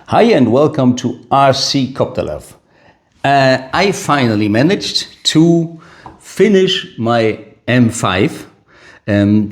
Hi and welcome to RC Copter Love. I finally managed to finish my M5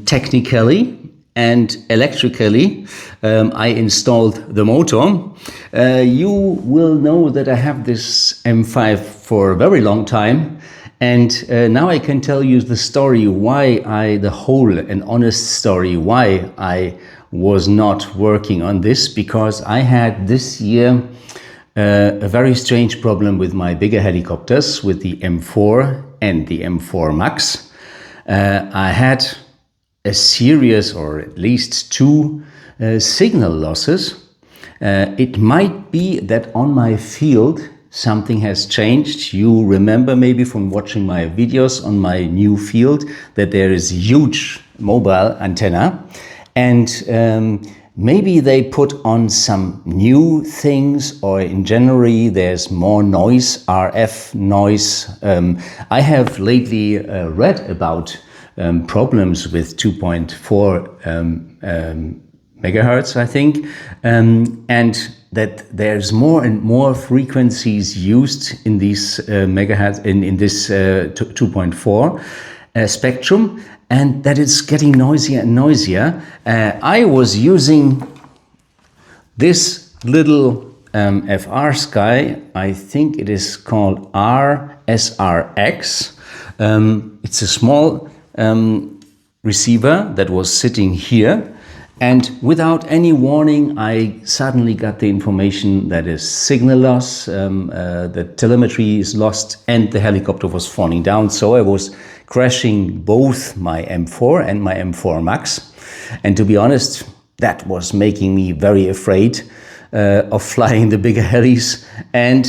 technically and electrically. I installed the motor. You will know that I have this M5 for a very long time, and now I can tell you the story why the whole and honest story why I was not working on this, because I had this year a very strange problem with my bigger helicopters, with the M4 and the M4 Max. I had a series, or at least two, signal losses. It might be that on my field something has changed. You remember maybe from watching my videos on my new field that there is a huge mobile antenna, and maybe they put on some new things, or in January there's more noise, RF noise. I have lately read about problems with 2.4 megahertz, I think, and that there's more and more frequencies used in these megahertz in this 2.4 spectrum, and that it's getting noisier and noisier. I was using this little FrSky, I think it is called R-XSR. It's a small receiver that was sitting here, and without any warning I suddenly got the information that is signal loss, the telemetry is lost, and the helicopter was falling down. So I was crashing both my M4 and my M4 Max, and to be honest, that was making me very afraid of flying the bigger helis. And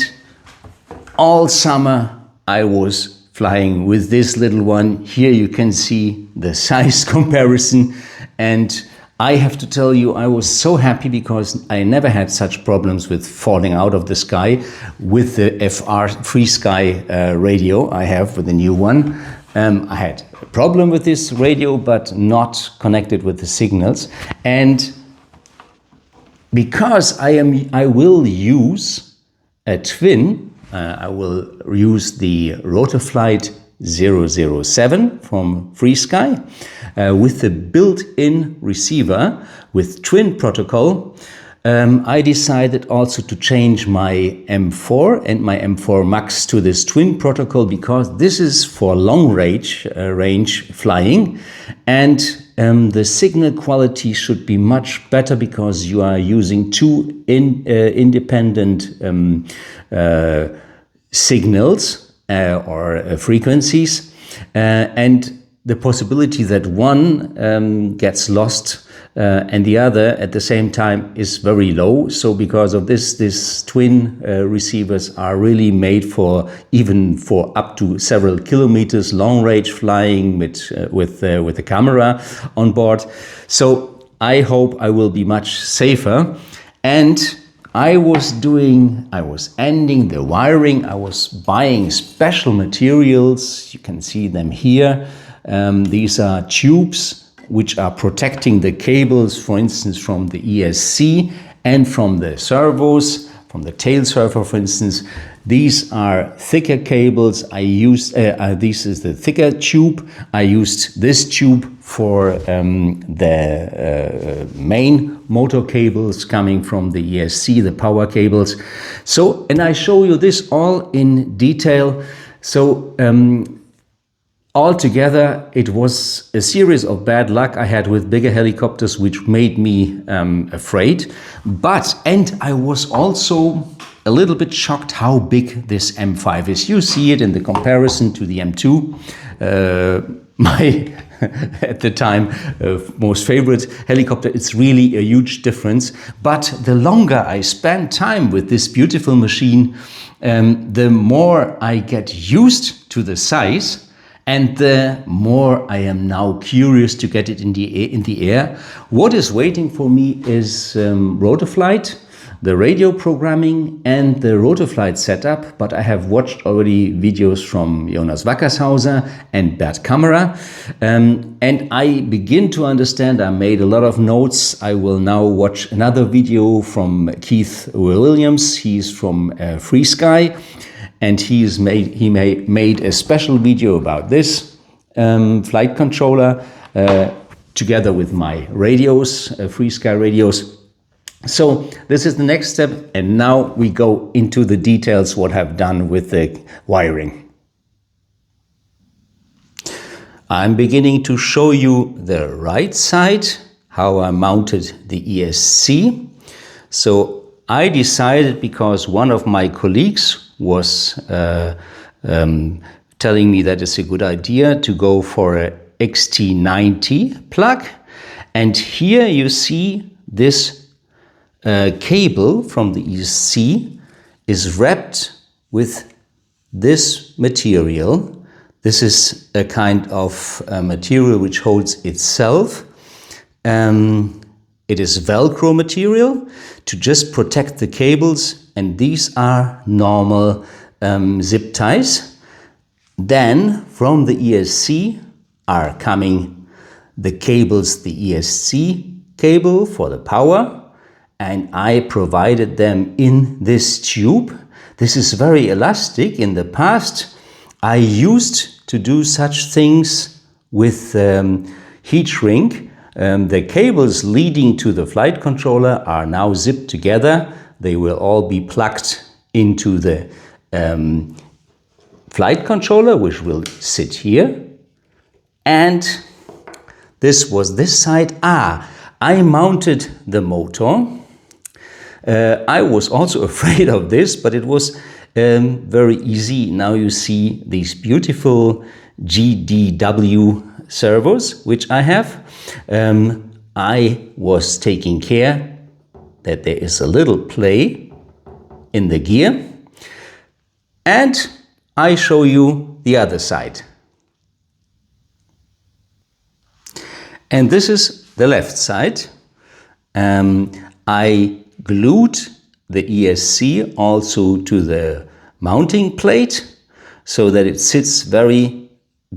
all summer I was flying with this little one. Here you can see the size comparison, and I have to tell you, I was so happy because I never had such problems with falling out of the sky with the FrSky radio I have with the new one. I had a problem with this radio, but not connected with the signals. And because I will use a twin, I will use the Rotorflight 007 from FrSky with the built-in receiver with twin protocol. I decided also to change my M4 and my M4 Max to this twin protocol, because this is for long range flying, and the signal quality should be much better because you are using two independent signals or frequencies, and the possibility that one gets lost and the other at the same time is very low. So because of this twin receivers are really made for even for up to several kilometers long range flying with the camera on board. So I hope I will be much safer. And I was ending the wiring. I was buying special materials. You can see them here. These are tubes which are protecting the cables, for instance, from the ESC and from the servos, from the tail servo, for instance. These are thicker cables. I used, this is the thicker tube. I used this tube for the main motor cables coming from the ESC, the power cables. So, and I show you this all in detail. So, altogether, it was a series of bad luck I had with bigger helicopters, which made me afraid. And I was also a little bit shocked how big this M5 is. You see it in the comparison to the M2, my at the time most favorite helicopter. It's really a huge difference. But the longer I spend time with this beautiful machine, the more I get used to the size, and the more I am now curious to get it in the air. What is waiting for me is Rotorflight, the radio programming and the rotoflight setup, but I have watched already videos from Jonas Wackershauser and Bert Kammerer, and I begin to understand. I made a lot of notes. I will now watch another video from Keith Williams. He's from FrSky, and he made a special video about this flight controller together with my radios, FrSky radios. So this is the next step, and now we go into the details what I've done with the wiring. I'm beginning to show you the right side, how I mounted the ESC. So I decided, because one of my colleagues was telling me that it's a good idea to go for a XT90 plug, and here you see this cable from the ESC is wrapped with this material. This is a kind of material which holds itself. It is Velcro material to just protect the cables, and these are normal zip ties. Then from the ESC are coming the cables, the ESC cable for the power, and I provided them in this tube. This is very elastic. In the past, I used to do such things with heat shrink. The cables leading to the flight controller are now zipped together. They will all be plugged into the flight controller, which will sit here. And this was this side. I mounted the motor. I was also afraid of this, but it was very easy. Now you see these beautiful GDW servos, which I have. I was taking care that there is a little play in the gear. And I show you the other side. And this is the left side. I glued the ESC also to the mounting plate so that it sits very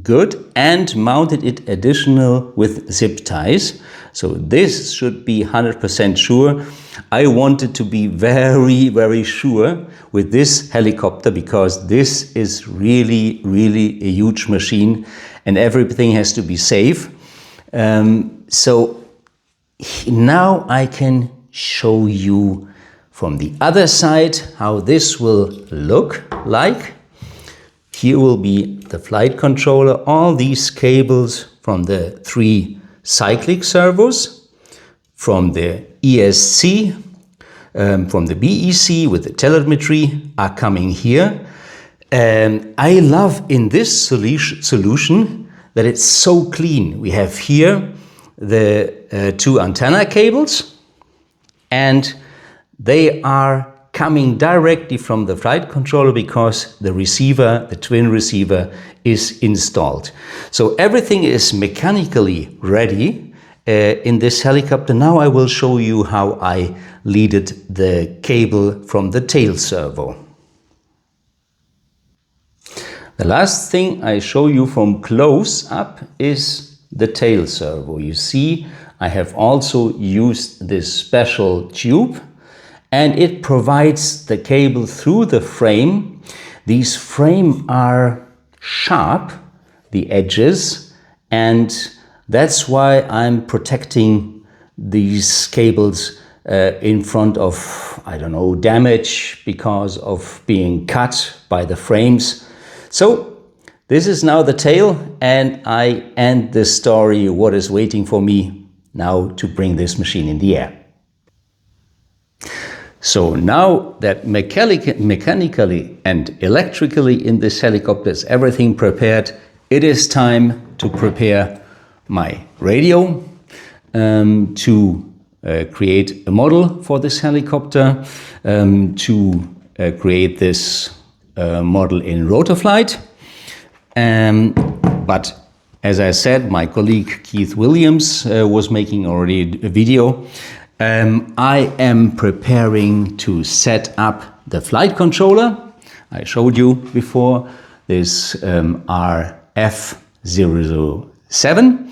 good, and mounted it additional with zip ties. So this should be 100% sure. I wanted to be very, very sure with this helicopter, because this is really, really a huge machine and everything has to be safe. So now I can show you from the other side how this will look like. Here will be the flight controller, all these cables from the 3 cyclic servos, from the ESC, from the BEC with the telemetry are coming here. I love in this solution that it's so clean. We have here the 2 antenna cables, and they are coming directly from the flight controller because the receiver, the twin receiver, is installed. So everything is mechanically ready in this helicopter. Now I will show you how I leaded the cable from the tail servo. The last thing I show you from close up is the tail servo. You see, I have also used this special tube, and it provides the cable through the frame. These frames are sharp, the edges, and that's why I'm protecting these cables in front of, I don't know, damage because of being cut by the frames. So this is now the tail, and I end the story, what is waiting for me now to bring this machine in the air. So now that mechanically and electrically in this helicopter is everything prepared, it is time to prepare my radio, to create a model for this helicopter, to create this model in rotoflight. But as I said, my colleague Keith Williams was making already a video, I am preparing to set up the flight controller. I showed you before this RF007.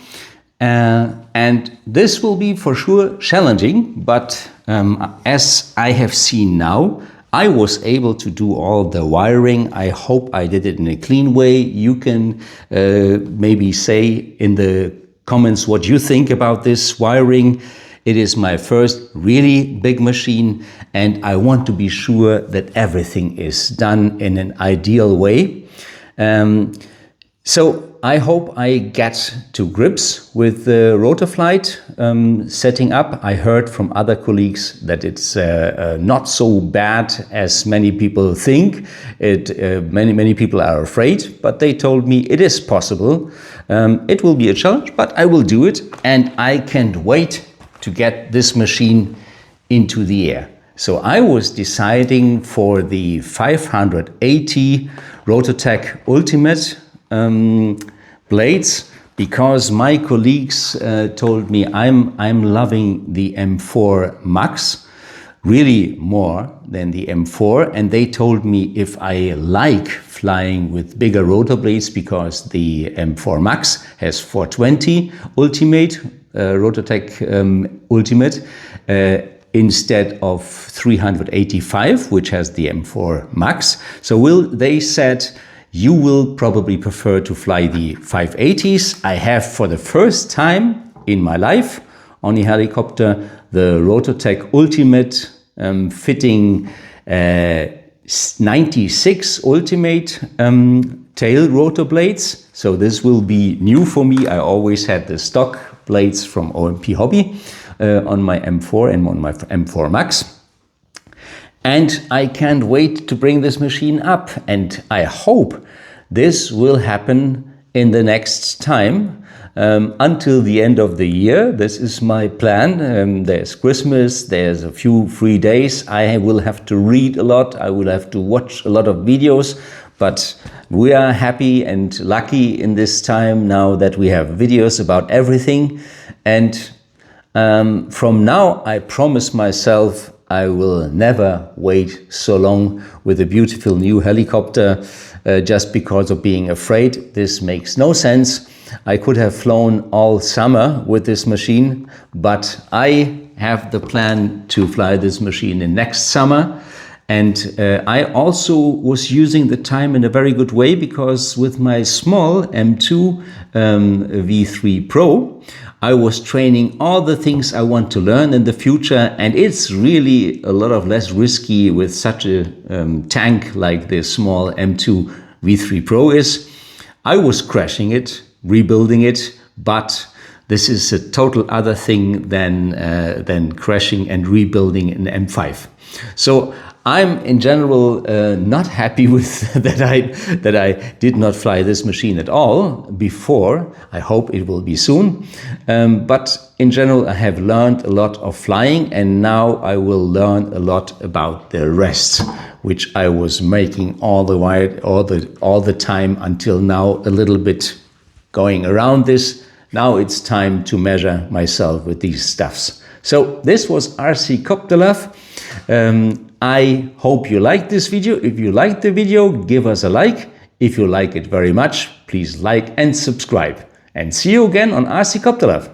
And this will be for sure challenging, but as I have seen now, I was able to do all the wiring. I hope I did it in a clean way. You can maybe say in the comments what you think about this wiring. It is my first really big machine, and I want to be sure that everything is done in an ideal way. So I hope I get to grips with the rotor flight setting up. I heard from other colleagues that it's not so bad as many people think. Many people are afraid, but they told me it is possible. It will be a challenge, but I will do it, and I can't wait to get this machine into the air. So I was deciding for the 580 Rotortech Ultimate blades, because my colleagues told me I'm loving the M4 Max really more than the M4, and they told me if I like flying with bigger rotor blades, because the M4 Max has 420 Ultimate Rotortech Ultimate instead of 385, which has the M4 Max. So they said you will probably prefer to fly the 580s. I have for the first time in my life on a helicopter the Rotortech Ultimate fitting 96 Ultimate tail rotor blades. So this will be new for me. I always had the stock blades from OMPHOBBY on my M4 and on my M4 Max. And I can't wait to bring this machine up, and I hope this will happen in the next time until the end of the year. This is my plan. There's Christmas, there's a few free days. I will have to read a lot, I will have to watch a lot of videos, but we are happy and lucky in this time now that we have videos about everything. And from now I promise myself I will never wait so long with a beautiful new helicopter just because of being afraid. This makes no sense. I could have flown all summer with this machine, but I have the plan to fly this machine in next summer. And I also was using the time in a very good way, because with my small M2 V3 Pro, I was training all the things I want to learn in the future, and it's really a lot of less risky with such a tank like the small M2 V3 Pro is. I was crashing it, rebuilding it, but this is a total other thing than crashing and rebuilding an M5. So I'm in general not happy with that I did not fly this machine at all before. I hope it will be soon. But in general, I have learned a lot of flying, and now I will learn a lot about the rest, which I was making all the time until now, a little bit going around this. Now it's time to measure myself with these stuffs. So this was RC Copter Love. I hope you liked this video. If you liked the video, give us a like. If you like it very much, please like and subscribe. And see you again on RC Copter Love.